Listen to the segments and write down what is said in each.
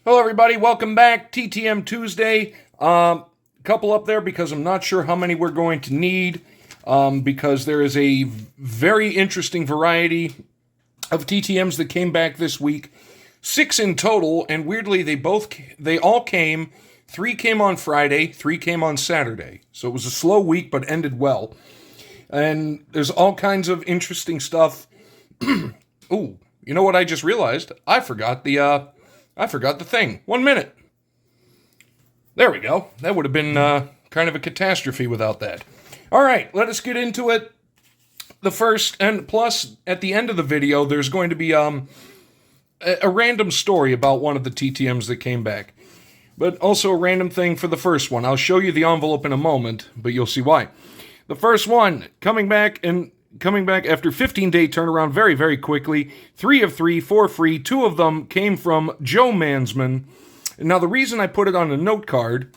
Hello, everybody. Welcome back. TTM Tuesday. Couple up there because I'm not sure how many we're going to need because there is a very interesting variety of TTMs that came back this week. 6 in total, and weirdly, they all came. 3 came on Friday, 3 came on Saturday. So it was a slow week, but ended well. And there's all kinds of interesting stuff. Ooh, you know what I just realized? I forgot the thing. 1 minute. There we go. That would have been kind of a catastrophe without that. All right, let us get into it. The first, and plus, at the end of the video, there's going to be a random story about one of the TTMs that came back. But also a random thing for the first one. I'll show you the envelope in a moment, but you'll see why. The first one, coming back after 15-day turnaround very, very quickly. 3 of 3, 4 free. 2 of them came from Joe Mansman. Now, the reason I put it on a note card,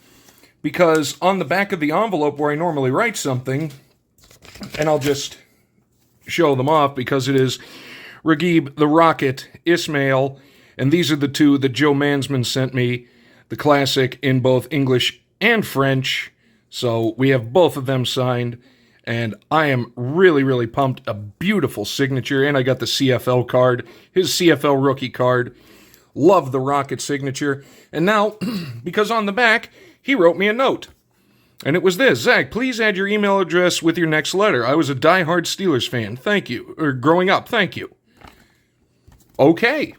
because on the back of the envelope where I normally write something, and I'll just show them off because it is Raghib the Rocket Ismail, and these are the 2 that Joe Mansman sent me, the classic in both English and French. So we have both of them signed, and I am really, really pumped. A beautiful signature, and I got the CFL card, his CFL rookie card. Love the Rocket signature. And now, because on the back, he wrote me a note. And it was this: Zach, please add your email address with your next letter. I was a diehard Steelers fan. Thank you. Or growing up. Thank you. Okay.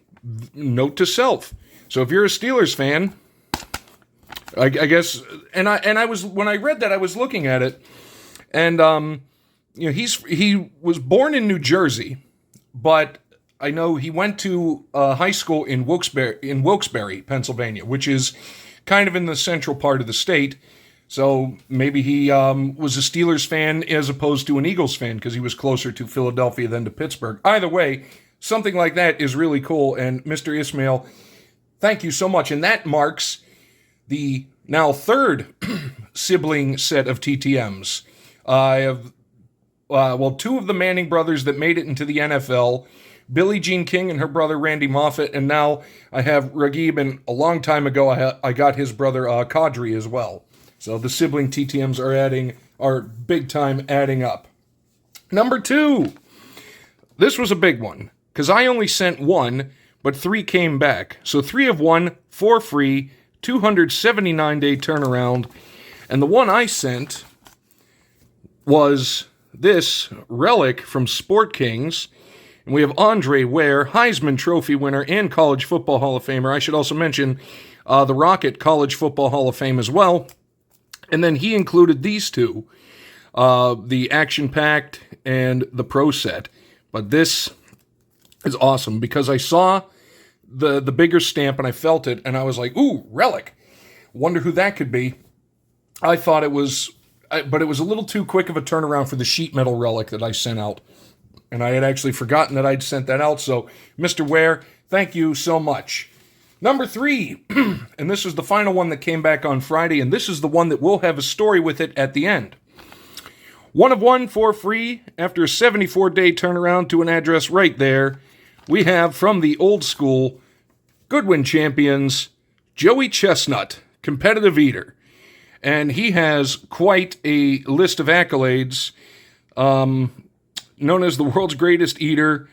Note to self. So if you're a Steelers fan, I guess, and I was, when I read that, I was looking at it, and he was born in New Jersey, but I know he went to high school in Wilkes-Barre, Pennsylvania, which is kind of in the central part of the state. So maybe he was a Steelers fan as opposed to an Eagles fan because he was closer to Philadelphia than to Pittsburgh. Either way, something like that is really cool. And Mr. Ismail, thank you so much. And that marks the now third sibling set of TTMs. I have, 2 of the Manning brothers that made it into the NFL, Billie Jean King and her brother Randy Moffat, and now I have Raghib, and a long time ago I got his brother Kadri as well. So the sibling TTMs are big time adding up. Number 2. This was a big one, because I only sent 1, but 3 came back. So 3 of 1, 4 free, 279-day turnaround. And the one I sent was this Relic from Sport Kings. And we have Andre Ware, Heisman Trophy winner and College Football Hall of Famer. I should also mention the Rocket College Football Hall of Fame as well. And then he included these 2, the Action Packed and the Pro Set. But this is awesome because I saw the bigger stamp and I felt it and I was like, ooh, Relic. Wonder who that could be. I thought it was, but it was a little too quick of a turnaround for the sheet metal Relic that I sent out. And I had actually forgotten that I'd sent that out. So, Mr. Ware, thank you so much. Number 3, and this is the final one that came back on Friday, and this is the one that will have a story with it at the end. 1 of 1, 4 free, after a 74-day turnaround to an address right there, we have from the old school Goodwin champions, Joey Chestnut, competitive eater. And he has quite a list of accolades, known as the world's greatest eater,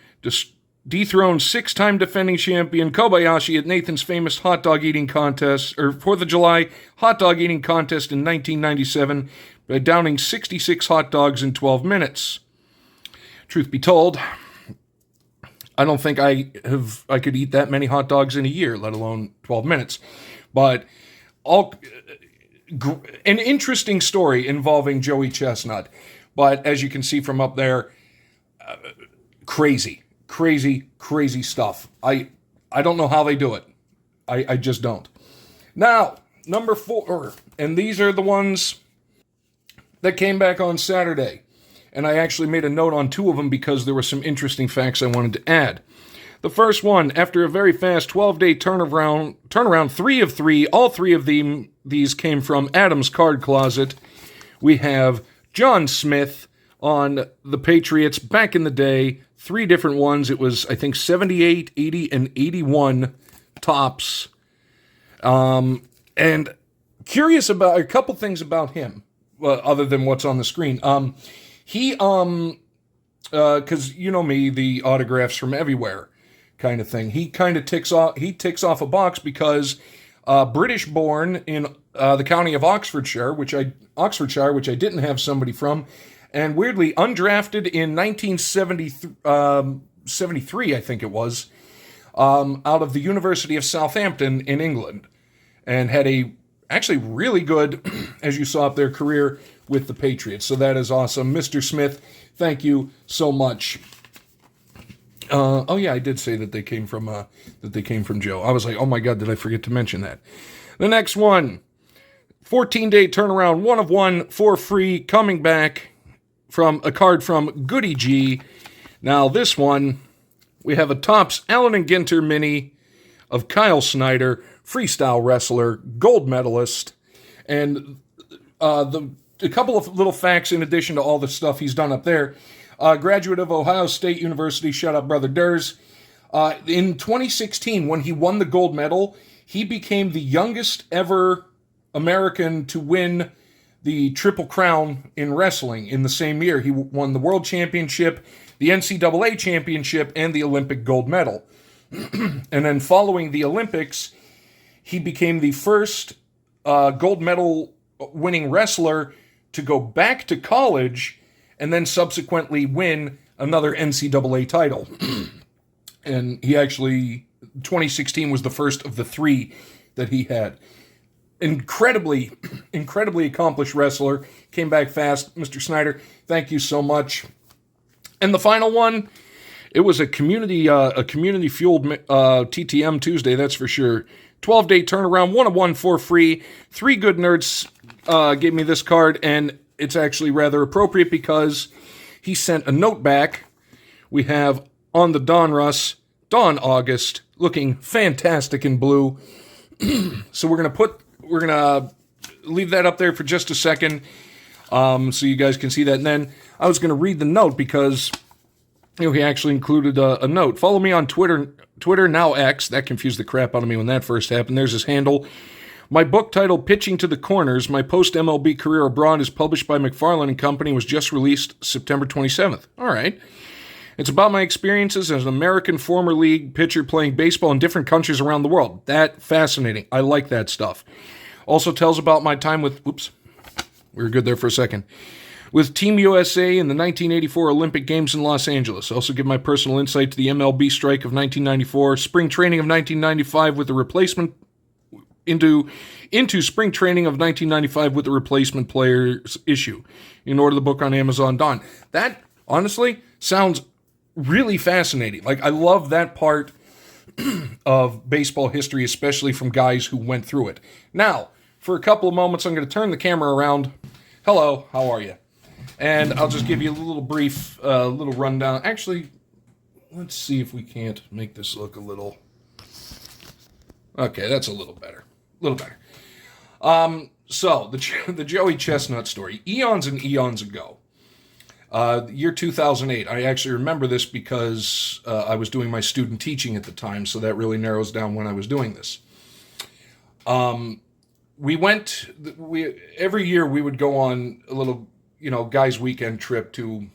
dethroned 6-time defending champion Kobayashi at Nathan's famous hot dog eating contest, or 4th of July hot dog eating contest in 1997 by downing 66 hot dogs in 12 minutes. Truth be told, I don't think I could eat that many hot dogs in a year, let alone 12 minutes. But an interesting story involving Joey Chestnut. But as you can see from up there, crazy stuff. I don't know how they do it. I just don't. Now, number 4, and these are the ones that came back on Saturday. And I actually made a note on 2 of them because there were some interesting facts I wanted to add. The first one, after a very fast 12-day turnaround, 3 of 3, all 3 of these came from Adam's Card Closet. We have John Smith on the Patriots back in the day, 3 different ones. It was, I think, 78, 80, and 81 tops. And curious about a couple things about him, other than what's on the screen. He, because you know me, the autographs from everywhere kind of thing. He kind of ticks off a box because British born in the county of Oxfordshire, which I didn't have somebody from, and weirdly undrafted in 1973, I think it was, out of the University of Southampton in England, and had a actually really good, as you saw up there, career with the Patriots. So that is awesome. Mr. Smith, thank you so much. Oh yeah, I did say that they came from Joe. I was like, oh my God, did I forget to mention that? The next one, 14-day turnaround, 1 of 1 for free, coming back from a card from Goody G. Now this one, we have a Topps Allen and Ginter mini of Kyle Snyder, freestyle wrestler, gold medalist, and a couple of little facts in addition to all the stuff he's done up there. Graduate of Ohio State University, shout out Brother Durs. In 2016, when he won the gold medal, he became the youngest ever American to win the Triple Crown in wrestling in the same year. He won the World Championship, the NCAA Championship, and the Olympic gold medal. And then following the Olympics, he became the first gold medal winning wrestler to go back to college and then subsequently win another NCAA title. And he actually, 2016 was the first of the 3 that he had. Incredibly accomplished wrestler. Came back fast. Mr. Snyder, thank you so much. And the final one, it was a community-fueled TTM Tuesday, that's for sure. 12-day turnaround, 1 of 1 for free. 3 good nerds gave me this card, and it's actually rather appropriate because he sent a note back. We have on the Don Russ, Don August, looking fantastic in blue. So we're gonna leave that up there for just a second, so you guys can see that. And then I was gonna read the note because he actually included a note. Follow me on Twitter, now X. That confused the crap out of me when that first happened. There's his handle. My book titled Pitching to the Corners, My Post-MLB Career Abroad is published by McFarlane & Company and was just released September 27th. All right. It's about my experiences as an American former league pitcher playing baseball in different countries around the world. That fascinating. I like that stuff. Also tells about my time with, we were good there for a second, with Team USA in the 1984 Olympic Games in Los Angeles. Also give my personal insight to the MLB strike of 1994, spring training of 1995 with the replacement into spring training of 1995 with the replacement players issue. You can order the book on Amazon. Don. That, honestly, sounds really fascinating. Like, I love that part of baseball history, especially from guys who went through it. Now, for a couple of moments, I'm going to turn the camera around. Hello, how are you? And I'll just give you a little brief, little rundown. Actually, let's see if we can't make this look a little... Okay, that's a little better. So, the Joey Chestnut story. Eons and eons ago. Year 2008. I actually remember this because I was doing my student teaching at the time, so that really narrows down when I was doing this. Every year we would go on a little, guys' weekend trip to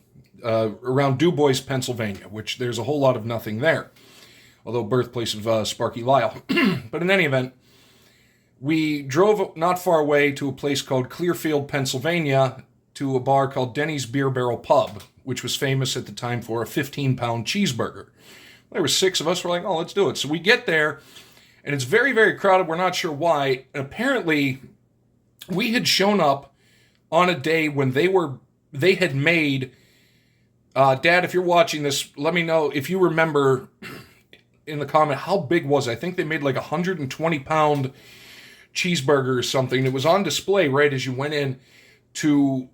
around Du Bois, Pennsylvania, which there's a whole lot of nothing there, although birthplace of Sparky Lyle. But in any event, we drove not far away to a place called Clearfield, Pennsylvania, to a bar called Denny's Beer Barrel Pub, which was famous at the time for a 15-pound cheeseburger. There were 6 of us. We're like, oh, let's do it. So we get there, and it's very, very crowded. We're not sure why. And apparently, we had shown up on a day when they had made, Dad, if you're watching this, let me know if you remember in the comment, how big was it? I think they made like a 120-pound cheeseburger or something. It was on display right as you went in to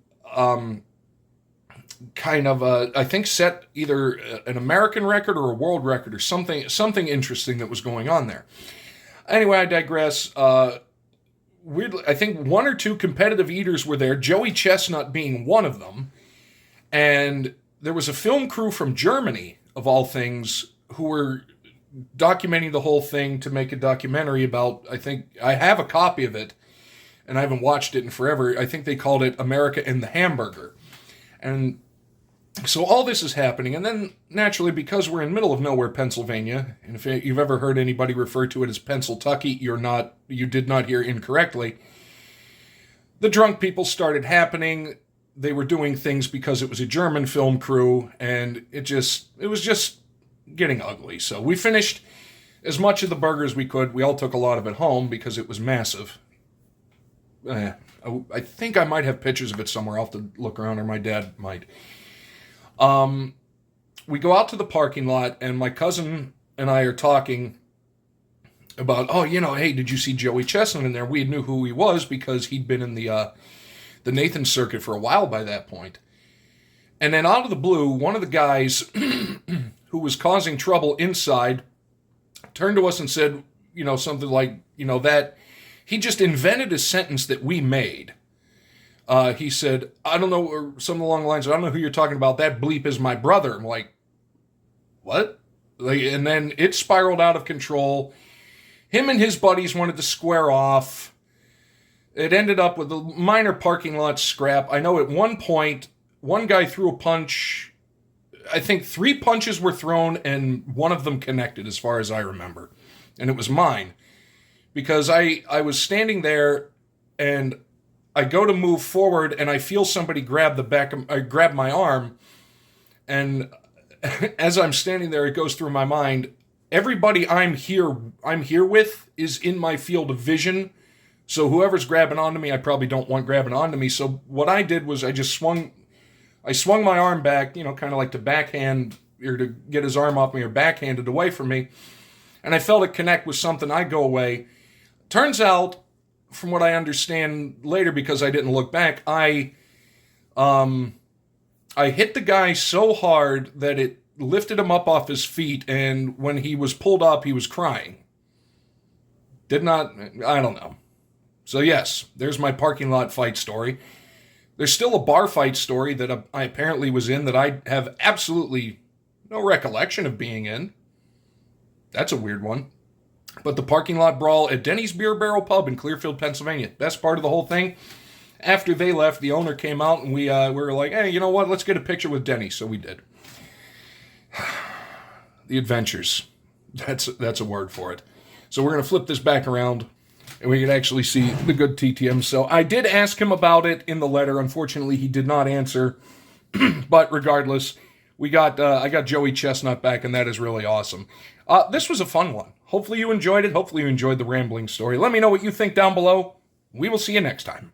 kind of I think set either an American record or a world record or something interesting that was going on there. Anyway, I digress. Weirdly, I think 1 or 2 competitive eaters were there, Joey Chestnut being one of them, and there was a film crew from Germany, of all things, who were documenting the whole thing to make a documentary about, I think, I have a copy of it, and I haven't watched it in forever. I think they called it America and the Hamburger. And so all this is happening, and then naturally, because we're in the middle of nowhere, Pennsylvania, and if you've ever heard anybody refer to it as Pennsyltucky, you did not hear incorrectly. The drunk people started happening. They were doing things because it was a German film crew, and it was just getting ugly. So we finished as much of the burger as we could. We all took a lot of it home because it was massive. I think I might have pictures of it somewhere. I'll have to look around, or my dad might. We go out to the parking lot, and my cousin and I are talking about, hey, did you see Joey Chestnut in there? We knew who he was because he'd been in the Nathan circuit for a while by that point. And then out of the blue, one of the guys who was causing trouble inside turned to us and said, something like, that he just invented a sentence that we made. He said, I don't know, or something along the lines of, I don't know who you're talking about. That bleep is my brother. I'm like, what? And then it spiraled out of control. Him and his buddies wanted to square off. It ended up with a minor parking lot scrap. I know at one point, one guy threw a punch. I think 3 punches were thrown, and one of them connected, as far as I remember. And it was mine. Because I was standing there, and I go to move forward, and I feel somebody grab grab my arm. And as I'm standing there, it goes through my mind, everybody I'm here with is in my field of vision. So whoever's grabbing onto me, I probably don't want grabbing onto me. So what I did was I swung my arm back, kind of like to backhand, or to get his arm off me, or backhanded away from me. And I felt it connect with something. I go away. Turns out, from what I understand later, because I didn't look back, I hit the guy so hard that it lifted him up off his feet, and when he was pulled up, he was crying. I don't know. So yes, there's my parking lot fight story. There's still a bar fight story that I apparently was in that I have absolutely no recollection of being in. That's a weird one. But the parking lot brawl at Denny's Beer Barrel Pub in Clearfield, Pennsylvania. Best part of the whole thing. After they left, the owner came out, and we were like, hey, you know what? Let's get a picture with Denny. So we did. The adventures. That's a word for it. So we're going to flip this back around, and we can actually see the good TTM. So I did ask him about it in the letter. Unfortunately, he did not answer. But regardless, I got Joey Chestnut back, and that is really awesome. This was a fun one. Hopefully you enjoyed it. Hopefully you enjoyed the rambling story. Let me know what you think down below. We will see you next time.